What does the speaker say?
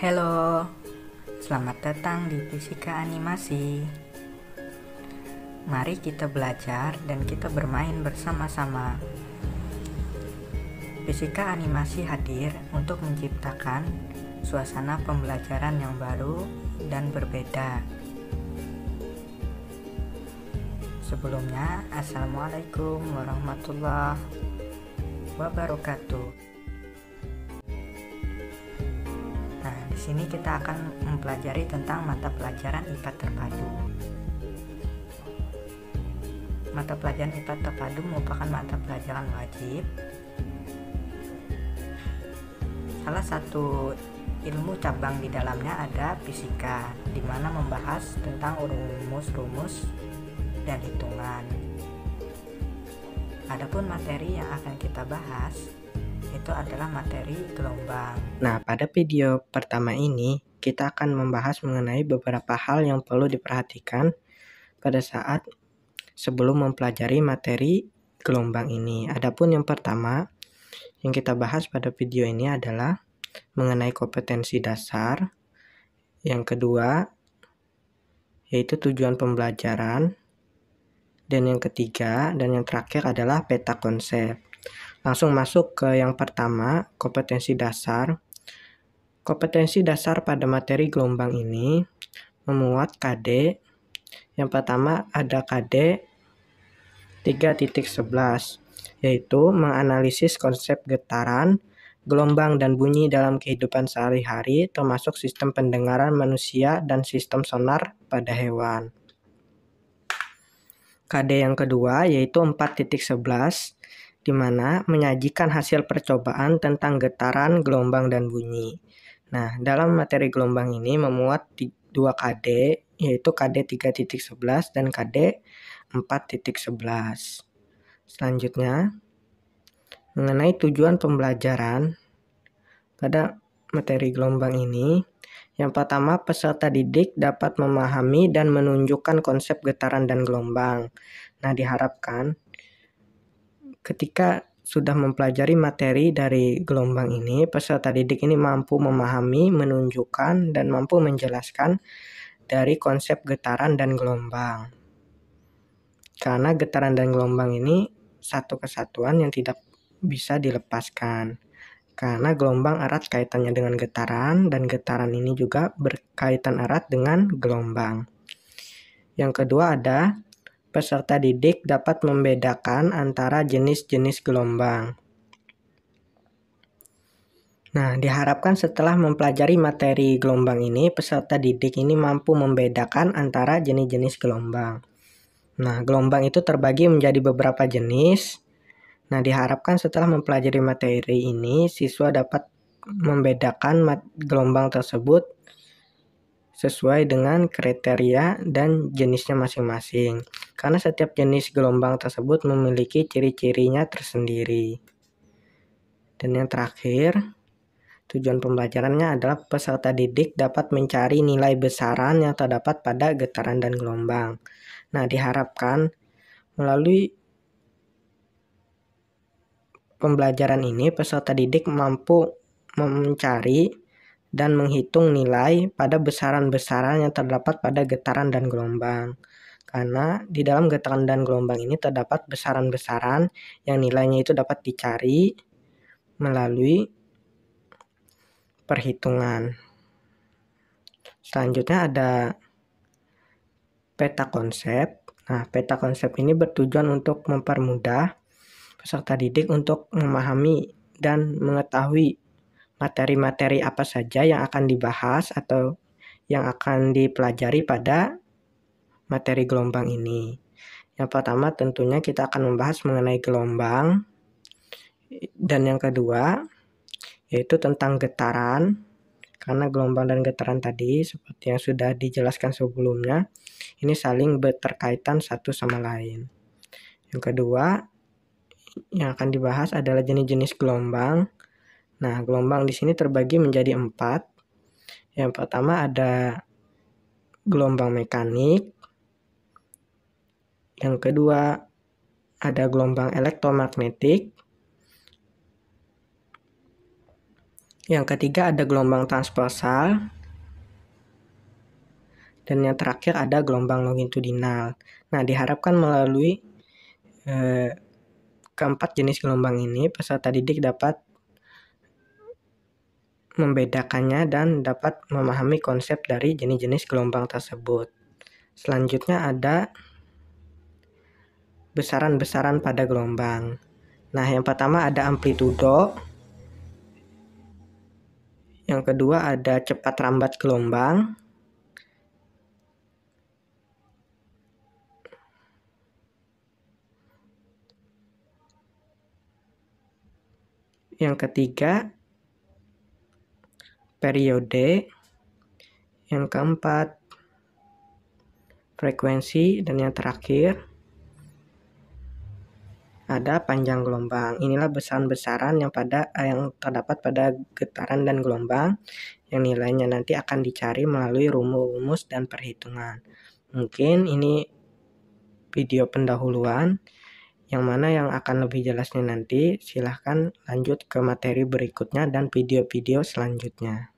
Halo, selamat datang di Fisika Animasi. Mari kita belajar dan kita bermain bersama-sama. Fisika Animasi hadir untuk menciptakan suasana pembelajaran yang baru dan berbeda. Sebelumnya, Assalamualaikum warahmatullahi wabarakatuh. Di sini kita akan mempelajari tentang mata pelajaran IPA terpadu. Mata pelajaran IPA terpadu merupakan mata pelajaran wajib. Salah satu ilmu cabang di dalamnya ada fisika, di mana membahas tentang rumus-rumus dan hitungan. Adapun materi yang akan kita bahas itu adalah materi gelombang. Nah, pada video pertama ini kita akan membahas mengenai beberapa hal yang perlu diperhatikan pada saat sebelum mempelajari materi gelombang ini. Adapun yang pertama yang kita bahas pada video ini adalah mengenai kompetensi dasar. Yang kedua yaitu tujuan pembelajaran. Dan yang ketiga dan yang terakhir adalah peta konsep. Langsung masuk ke yang pertama, kompetensi dasar. Kompetensi dasar pada materi gelombang ini memuat KD. Yang pertama ada KD 3.11, yaitu menganalisis konsep getaran, gelombang, dan bunyi dalam kehidupan sehari-hari, termasuk sistem pendengaran manusia dan sistem sonar pada hewan. KD yang kedua yaitu 4.11, di mana menyajikan hasil percobaan tentang getaran, gelombang, dan bunyi. Nah, dalam materi gelombang ini memuat 2 KD, yaitu KD 3.11 dan KD 4.11. Selanjutnya, mengenai tujuan pembelajaran pada materi gelombang ini, yang pertama, peserta didik dapat memahami dan menunjukkan konsep getaran dan gelombang. Nah, diharapkan ketika sudah mempelajari materi dari gelombang ini, peserta didik ini mampu memahami, menunjukkan, dan mampu menjelaskan dari konsep getaran dan gelombang. Karena getaran dan gelombang ini satu kesatuan yang tidak bisa dilepaskan. Karena gelombang erat kaitannya dengan getaran, dan getaran ini juga berkaitan erat dengan gelombang. Yang kedua ada peserta didik dapat membedakan antara jenis-jenis gelombang. Nah, diharapkan setelah mempelajari materi gelombang ini, peserta didik ini mampu membedakan antara jenis-jenis gelombang. Nah, gelombang itu terbagi menjadi beberapa jenis. Nah, diharapkan setelah mempelajari materi ini, siswa dapat membedakan gelombang tersebut sesuai dengan kriteria dan jenisnya masing-masing. Karena setiap jenis gelombang tersebut memiliki ciri-cirinya tersendiri. Dan yang terakhir, tujuan pembelajarannya adalah peserta didik dapat mencari nilai besaran yang terdapat pada getaran dan gelombang. Nah, diharapkan melalui pembelajaran ini, peserta didik mampu mencari dan menghitung nilai pada besaran-besaran yang terdapat pada getaran dan gelombang. Karena di dalam getaran dan gelombang ini terdapat besaran-besaran yang nilainya itu dapat dicari melalui perhitungan. Selanjutnya ada peta konsep. Nah, peta konsep ini bertujuan untuk mempermudah peserta didik untuk memahami dan mengetahui materi-materi apa saja yang akan dibahas atau yang akan dipelajari pada materi gelombang ini. Yang pertama tentunya kita akan membahas mengenai gelombang, dan yang kedua yaitu tentang getaran, karena gelombang dan getaran tadi seperti yang sudah dijelaskan sebelumnya ini saling berterkaitan satu sama lain. Yang kedua yang akan dibahas adalah jenis-jenis gelombang. Nah, gelombang di sini terbagi menjadi 4. Yang pertama ada gelombang mekanik. Yang kedua ada gelombang elektromagnetik. Yang ketiga ada gelombang transversal. Dan yang terakhir ada gelombang longitudinal. Nah, diharapkan melalui keempat jenis gelombang ini, peserta didik dapat membedakannya dan dapat memahami konsep dari jenis-jenis gelombang tersebut. Selanjutnya ada besaran-besaran pada gelombang. Nah, yang pertama ada amplitudo. Yang kedua ada cepat rambat gelombang. Yang ketiga periode. Yang keempat frekuensi, dan yang terakhir ada panjang gelombang. Inilah besaran-besaran yang terdapat pada getaran dan gelombang yang nilainya nanti akan dicari melalui rumus dan perhitungan. Mungkin ini video pendahuluan, yang mana yang akan lebih jelasnya nanti silahkan lanjut ke materi berikutnya dan video-video selanjutnya.